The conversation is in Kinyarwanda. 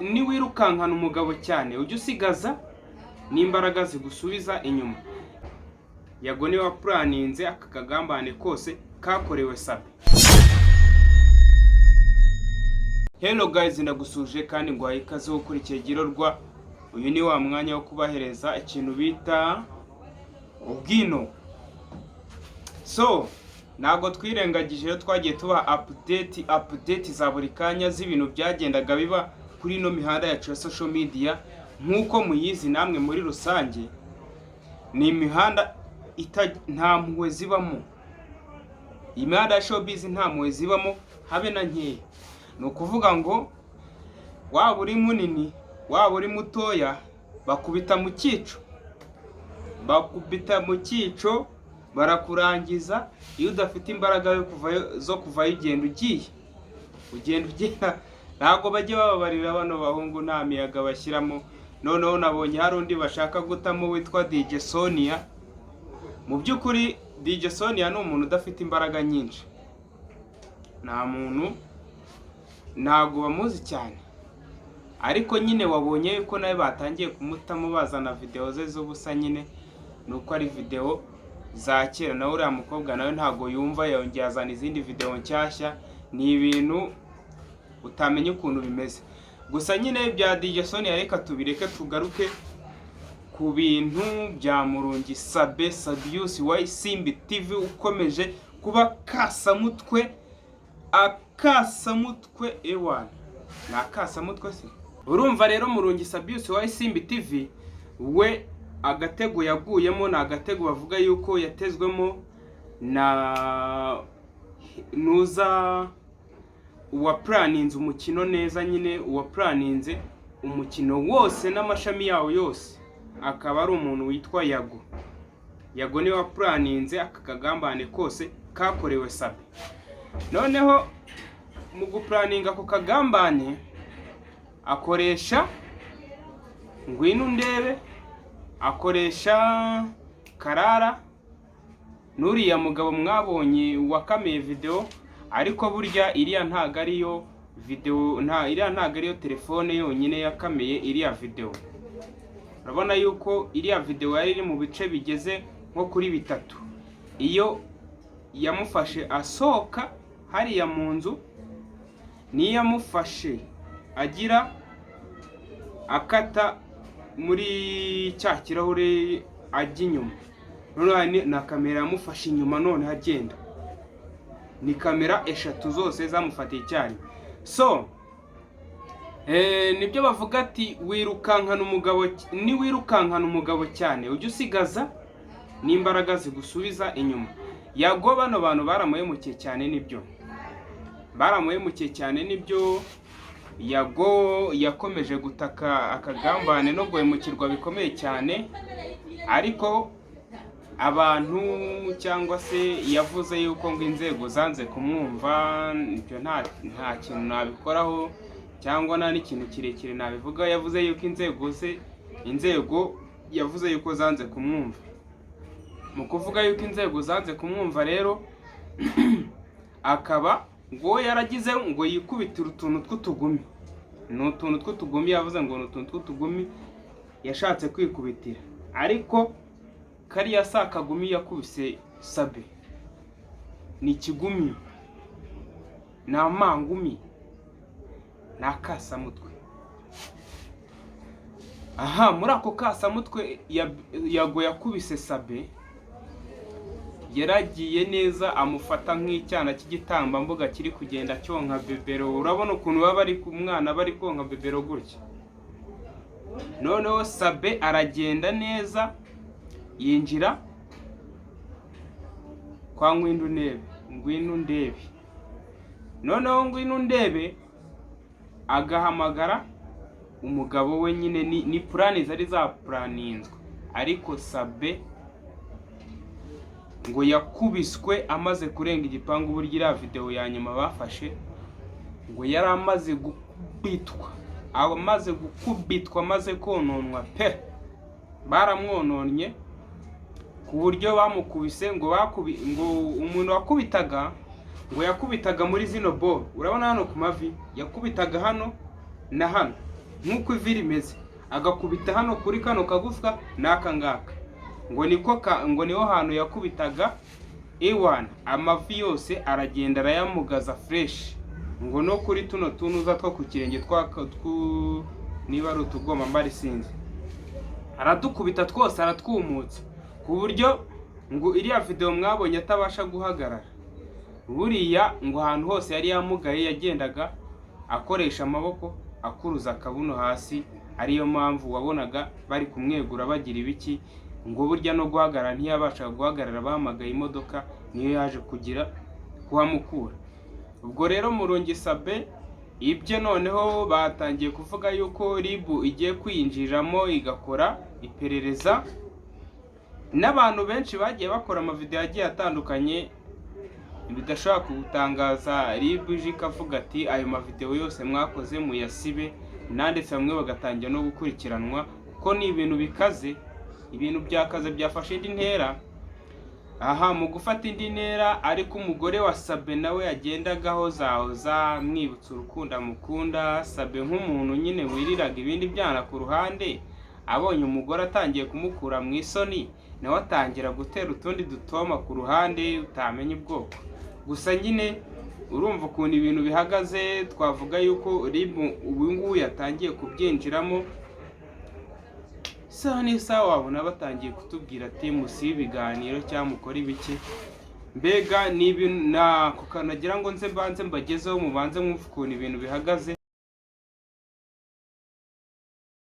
Niwirukankana umugabo cyane ujye usigaza n'imbaraga zigusubiza inyuma. Yago niwe wapuraninze aka kagambane kose kakorewe Sabe. Hello guys, ndagusuje kandi ngwaye ikaze wo kuri Cyegirorwa. Uyu ni wa mwanya wo kubahereza ikintu bita ubwino. So nago twirengagije twagiye tuba update za buri kanya z'ibintu byagendaga biba kuri no mihanda yacu ya social media. Nkuko muyizi namwe muri rusange, ni imihanda nta mpuhwe zibamo. Imihanda ya showbiz nta mpuhwe zibamo habe na nkeya. No kuvuga ngo waba uri munini waba uri mutoya bakubita mu cyico barakurangiza. Iyo udafite imbaraga zo kuvayo ugenda ntago bajye bababarira bano bahungu nta miyaga bashyiramo. Noneho nabonye hari undi bashaka gutamo witwa DJ Sonia. Mu by'ukuri DJ Sonia ni umuntu udafite imbaraga nyinshi, nta muntu ntago bamuzi cyane, ariko nyine wabonye yuko nawe batangiye kumutamo bazana video ze z'ubusa. Nyine nuko ari video za kera, nawe uriya mukobwa nawe ntago yumva, yongeye azana izindi video nshyashya. Ni ibintu utamenye ukuntu bimeze. Gusa nyine bya DJ Sonia reka tubireke tugaruke ku bintu bya Murungi Sabe Sabius wa Isimbi TV ukomeje kuba kasamutwe. Akasamutwe ewana na kasamutwe se. Urumva rero Murungi Sabius wa Isimbi TV we agatego yaguyemo na agatego bavuga yuko yatezwemo na nuza uwa planinze umukino neza. Nyine uwa planinze umukino wose n'amashami yawo yose akaba ari umuntu witwa Yago. Yago niwe wa planinze aka kagambane kose kakorewe Sabe. Noneho mu guplaninga ko kagambane akoresha Ngwino Ndebe, akoresha Karara nuriya mugabo mwabonye wakameye video. Ariko burya iriya ntago ariyo video, iriya ntago ariyo telefone yonyine yakameye iriya video. Urabona yuko iriya video yari iri mu bice bigeze nko kuri bitatu. Iyo yamufashe asoka hariya mu nzu, ni yamufashe agira akata muri cya kirahure ajya inyuma. None na kamera yamufashe inyuma, none hagenda ni kamera eshatu zose zamufatiye cyane. So nibyo bavuga ati niwirukankana umugabo cyane ujye usigaza n'imbaraga zigusubiza inyuma. Yago bano bantu baramuhemukiye cyane, nibyo baramuhemukiye cyane, nibyo. Yago yakomeje gutaka akagambane no guhemukirwa bikomeye cyane, ariko abantu cyangwa se yavuze yuko ngo inzego zanze kumwumva. Ibyo nta kintu nabikoraho cyangwa nta n'ikintu kirekire nabivuga. Yavuze yuko inzego yavuze yuko zanze kumwumva. Mu kuvuga yuko inzego zanze kumwumva rero akaba ngo yaragize ngo yikubitira utuntu tw'utugumi. Ni utuntu tw'utugumi yavuze ngo ni utuntu tw'utugumi yashatse kwikubitira, ariko kariya sakagumi yakubise Sabe ni ikigumi, ni amangumi, ni akasamutwe. Aha, muri ako kasamutwe Yago yakubise Sabe, yaragiye neza amufata nk'icyana cy'igitambambuga kiri kugenda cyonka bebero. Urabona ukuntu baba ari ku mwana bari konka bebero gutya. Noneho Sabe aragenda neza yinjira kwa Ngwino Ndebe. Noneho Ngwino Ndebe agahamagara umugabo we. Nyine ni plani zari za planinzwe, ariko Sabe ngo yakubiswe amaze kurenga igipangu. Burya iriya video ya nyuma bafashe ngo yari amaze gukubitwa, amaze kononwa pe. Baramwononye ku buryo bamukubise ngo umuntu wakubitaga yakubitaga muri zino ball. Urabona hano ku mavi yakubitaga hano na hano. nk'uko ivi rimeze, agakubita hano kuri kano kagufwa n'aka ngaka, ngo niho hantu yakubitaga ewana, amavi yose aragenda arayamugaza fresh, ngo no kuri tuno tunuza two ku kirenge niba ari utugoma mbari sinzi, aradukubita twose aratwumutse, ku buryo ngo iriya video mwabonye atabasha guhagarara. Buriya ngo ahantu hose yari yamugaye yagendaga akoresha amaboko akuruza akabuno hasi, ariyo mpamvu wabonaga bari kumwegura bagira ibiki, ngo burya no guhagarara ntiyabashaga guhagarara, bahamagaye imodoka niyo yaje kugira kuhamukura. Ubwo rero Murungi Sabin ibyo noneho batangiye kuvuga yuko RIB igiye kwinjiriramo igakora iperereza, n'abantu benshi bagiye bakora amavideo agiye atandukanye bidashobora kutangaza. RIB ije ikavuga ati ayo mavideo yose mwakoze muyasibe, nanditse bamwe bagatangira no gukurikiranwa kuko ni ibintu bikaze, ibintu byakaze byafashe indi ntera. Aha mu gufata indi ntera ariko umugore wa Sabin nawe yagendagaho zahoza mwibutsa urukundo amukunda. Sabin nk'umuntu nyine wiriraga ibindi byana ku ruhande, abonye umugore atangiye kumukura mu isoni, nawe atangira gutera utundi dutoma ku ruhande utamenya ubwoko. Gusa nyine urumva ukuntu ibintu bihagaze, twavuga yuko RIB ubu ngubu yatangiye kubyinjiramo. Sawa n'isaha wabona batangiye kutubwira ati musibe ibiganiro cyangwa mukora ibiki. Mbega ni ibintu nako kanagira ngo nze mbanze mbagezeho mubanze mwumva ukuntu ibintu bihagaze.